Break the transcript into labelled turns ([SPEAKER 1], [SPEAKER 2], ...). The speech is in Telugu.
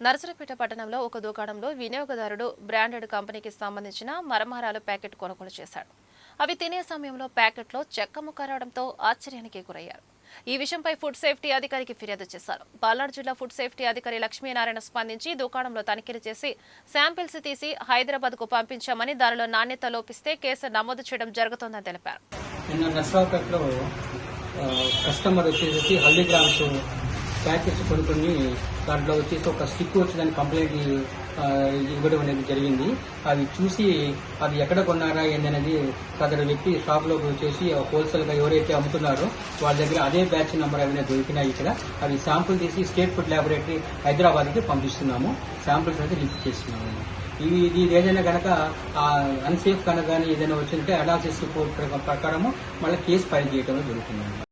[SPEAKER 1] నర్సరావుపేట పట్టణంలో ఒక దుకాణంలో వినియోగదారుడు బ్రాండెడ్ కంపెనీకి సంబంధించిన మరమరాలు ప్యాకెట్ కొనుగోలు చేశాడు. అవి తినే సమయంలో ప్యాకెట్లో చెక్క ముక్క రావడంతో ఆశ్చర్యానికి గురయ్యారు. ఈ విషయంపై ఫుడ్ సేఫ్టీ అధికారికి ఫిర్యాదు చేశారు. పల్నాడు జిల్లా ఫుడ్ సేఫ్టీ అధికారి లక్ష్మీనారాయణ స్పందించి దుకాణంలో తనిఖీలు చేసి శాంపిల్స్ తీసి హైదరాబాద్ కు పంపించామని, దానిలో నాణ్యత లోపిస్తే కేసు నమోదు చేయడం జరుగుతోందని తెలిపారు.
[SPEAKER 2] కస్టమర్ వచ్చేసి హల్దీగ్రామ్స్ ప్యాకెట్స్ కొనుక్కొని దాంట్లో వచ్చేసి ఒక స్టిక్ వచ్చేదాన్ని కంప్లైంట్ ఇవ్వడం అనేది జరిగింది. అవి చూసి అది ఎక్కడ కొన్నారా ఏందనేది సదరు వ్యక్తి షాప్ లోకి వచ్చేసి హోల్సేల్ గా ఎవరైతే అమ్ముతున్నారో వాళ్ళ దగ్గర అదే బ్యాచ్ నెంబర్ అవి దొరికినాయి. ఇక్కడ అవి శాంపుల్ తీసి స్టేట్ ఫుడ్ ల్యాబొరేటరీ హైదరాబాద్ కి పంపిస్తున్నాము. శాంపుల్స్ అయితే లిఫ్ట్ చేస్తున్నాము. ఇది ఏదైనా కనుక అన్సేఫ్ కనుక కానీ ఏదైనా వచ్చింటే అనాలిసిస్ రిపోర్ట్ ప్రకారము మళ్ళీ కేసు ఫైల్ చేయడం జరుగుతుంది.